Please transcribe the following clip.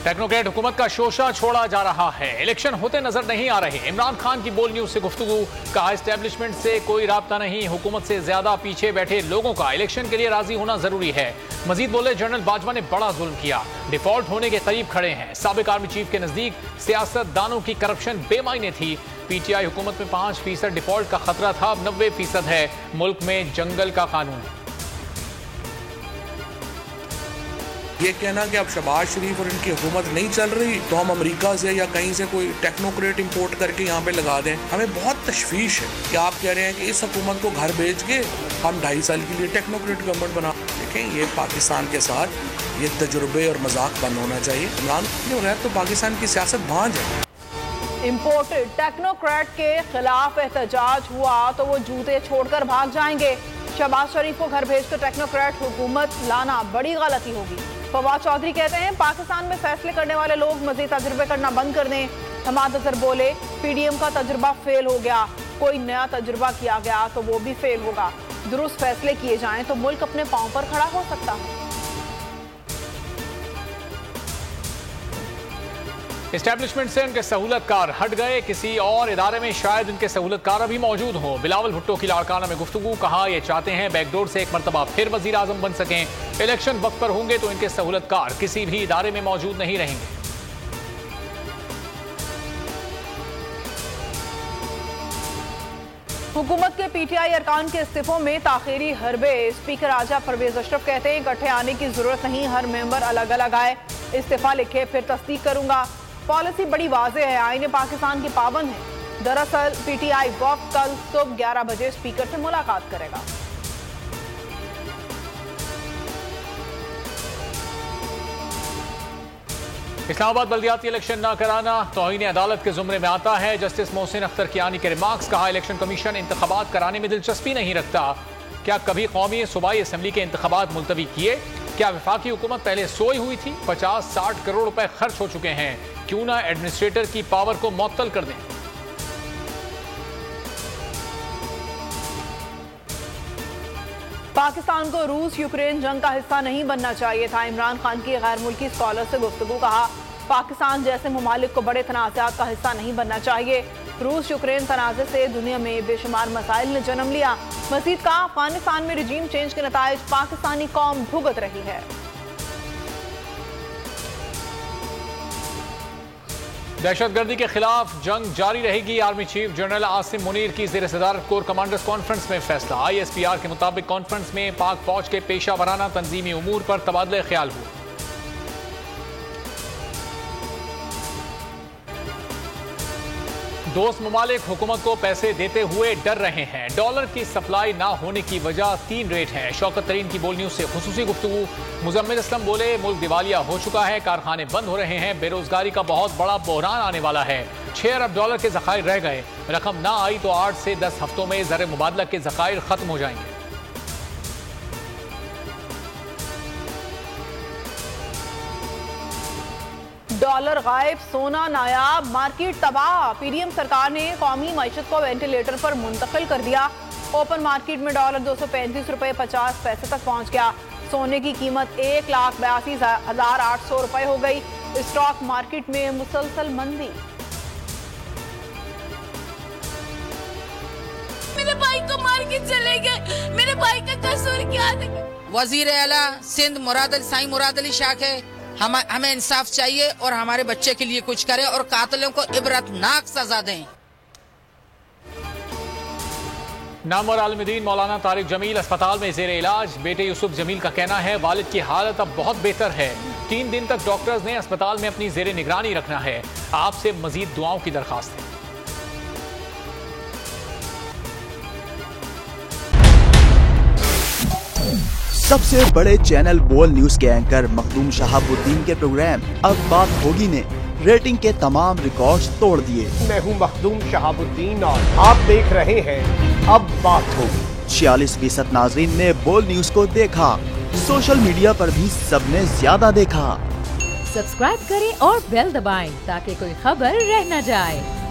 Technocrat हुकूमत का शोशा छोड़ा जा रहा है। इलेक्शन होते नजर नहीं आ रहे। इमरान खान की बोल न्यूज से गुफ्तगू, कहा एस्टेब्लिशमेंट से कोई राब्ता नहीं, हुकूमत से ज्यादा पीछे बैठे लोगों का इलेक्शन के लिए राजी होना जरूरी है। मजीद बोले जनरल बाजवा ने बड़ा जुल्म किया, डिफॉल्ट होने के करीब खड़े हैं। साबिक आर्मी चीफ के नजदीक सियासतदानों की करप्शन बेमायने थी। पीटीआई हुकूमत में 5% डिफॉल्ट का खतरा था, अब 90% है। मुल्क में जंगल का कानून। ये कहना कि अब शहबाज शरीफ और इनकी हुकूमत नहीं चल रही तो हम अमेरिका से या कहीं से कोई टेक्नोक्रेट इंपोर्ट करके यहाँ पे लगा दें, हमें बहुत तशवीश है कि आप कह रहे हैं कि इस हुकूमत को घर भेज के हम 2.5 साल के लिए टेक्नोक्रेट गवर्नमेंट बना। देखें, ये पाकिस्तान के साथ ये तजुर्बे और मजाक बंद होना चाहिए। इमरान के बगैर तो पाकिस्तान की सियासत भांज है। इम्पोर्टेड टेक्नोक्रेट के खिलाफ एहतजाज हुआ तो वो जूते छोड़कर भाग जाएंगे। शहबाज शरीफ को घर भेजकर टेक्नोक्रेट हुकूमत लाना बड़ी गलती होगी। फवाद चौधरी कहते हैं पाकिस्तान में फैसले करने वाले लोग मजीद तजुर्बे करना बंद कर दें। हमाद अजहर बोले पीडीएम का तजुर्बा फेल हो गया, कोई नया तजुर्बा किया गया तो वो भी फेल होगा। दुरुस्त फैसले किए जाएं तो मुल्क अपने पांव पर खड़ा हो सकता है। एस्टेब्लिशमेंट से उनके सहूलतकार हट गए, किसी और इदारे में शायद उनके सहूलतकार अभी मौजूद हो। बिलावल भुट्टो की लाड़काना में गुफ्तगू, कहा ये चाहते हैं बैकडोर से एक मरतबा फिर वजीर आजम बन सकें। इलेक्शन वक्त पर होंगे तो इनके सहूलतकार किसी भी इदारे में मौजूद नहीं रहेंगे। हुकूमत के पीटीआई अरकान के इस्तीफों में ताखीरी हरबे। स्पीकर आजा परवेज अशरफ कहते हैं इकट्ठे आने की जरूरत नहीं, हर मेंबर अलग अलग आए, इस्तीफा लिखे फिर तस्दीक करूंगा। पॉलिसी बड़ी वाज़ेह है, आईने पाकिस्तान की पाबंद है। दरअसल पीटीआई वक्त कल सुबह 11 बजे स्पीकर से मुलाकात करेगा। इस्लामाबाद बल्दियाती इलेक्शन न कराना तौहीन अदालत के जुमरे में आता है। जस्टिस मोहसिन अख्तर कियानी के रिमार्क्स, कहा इलेक्शन कमीशन इंतखाबात कराने में दिलचस्पी नहीं रखता। क्या कभी कौमी सूबाई असम्बली के इंतखाबात मुलतवी किए? क्या वफाकी हुकूमत पहले सोई हुई थी? 50-60 करोड़ रुपए खर्च हो चुके हैं, क्यों ना एडमिनिस्ट्रेटर की पावर को मुअत्तल कर दें। पाकिस्तान को रूस यूक्रेन जंग का हिस्सा नहीं बनना चाहिए था। इमरान खान की गैर मुल्की स्कॉलर से गुफ्तगू, कहा पाकिस्तान जैसे ममालिक को बड़े तनाज़ात का हिस्सा नहीं बनना चाहिए। रूस यूक्रेन तनाज़े से दुनिया में बेशुमार मसाइल ने जन्म लिया। मज़ीद कहा अफगानिस्तान में रिजीम चेंज के नताइज पाकिस्तानी कौम भुगत रही है। दहशतगर्दी के खिलाफ जंग जारी रहेगी। Army chief general Asim Munir की ज़ेर सदारत कोर कमांडर्स कॉन्फ्रेंस में फैसला। ISPR के मुताबिक कॉन्फ्रेंस में पाक फौज के पेशा वराना तंजीमी उमूर पर तबादले ख्याल हुए। दोस्त ममालिक हुकूमत को पैसे देते हुए डर रहे हैं। डॉलर की सप्लाई ना होने की वजह 3 रेट है। शौकत तरीन की बोल न्यूज से खुसूसी गुफ्तगू, मुजम्मिल असलम बोले मुल्क दिवालिया हो चुका है, कारखाने बंद हो रहे हैं, बेरोजगारी का बहुत बड़ा बहरान आने वाला है। 6 अरब डॉलर के जखायर रह गए, रकम ना आई तो 8 से 10 हफ्तों में ज़र मुबादला के जखायर खत्म हो जाएंगे। डॉलर गायब, सोना नायाब, मार्केट तबाह। पीडीएम सरकार ने कौमी मईशत को वेंटिलेटर पर मुंतकिल कर दिया। ओपन मार्केट में डॉलर 235 रुपए 50 पैसे तक पहुंच गया। सोने की कीमत 1,82,800 रुपए हो गई। स्टॉक मार्केट में मुसलसल मंदी। मेरे भाई को मार के चले गए, मेरे भाई का कसूर क्या था? वजीर आला सिंध मुराद अली साईं मुराद अली शाह है, हमें इंसाफ चाहिए और हमारे बच्चे के लिए कुछ करें और कातिलों को इबरतनाक सजा दें। नामवर आलमदीन मौलाना तारिक जमील अस्पताल में जेर इलाज। बेटे यूसुफ जमील का कहना है वालिद की हालत अब बहुत बेहतर है। 3 दिन तक डॉक्टर्स ने अस्पताल में अपनी जेर निगरानी रखना है। आपसे मजीद दुआओं की दरखास्त है। सबसे बड़े चैनल बोल न्यूज के एंकर मखदूम शहाबुद्दीन के प्रोग्राम अब बात होगी ने रेटिंग के तमाम रिकॉर्ड्स तोड़ दिए। मैं हूं मखदूम शहाबुद्दीन और आप देख रहे हैं अब बात होगी। 46% नाजरीन ने बोल न्यूज को देखा। सोशल मीडिया पर भी सबने ज्यादा देखा। सब्सक्राइब करें और बेल दबाएं ताकि कोई खबर रह न जाए।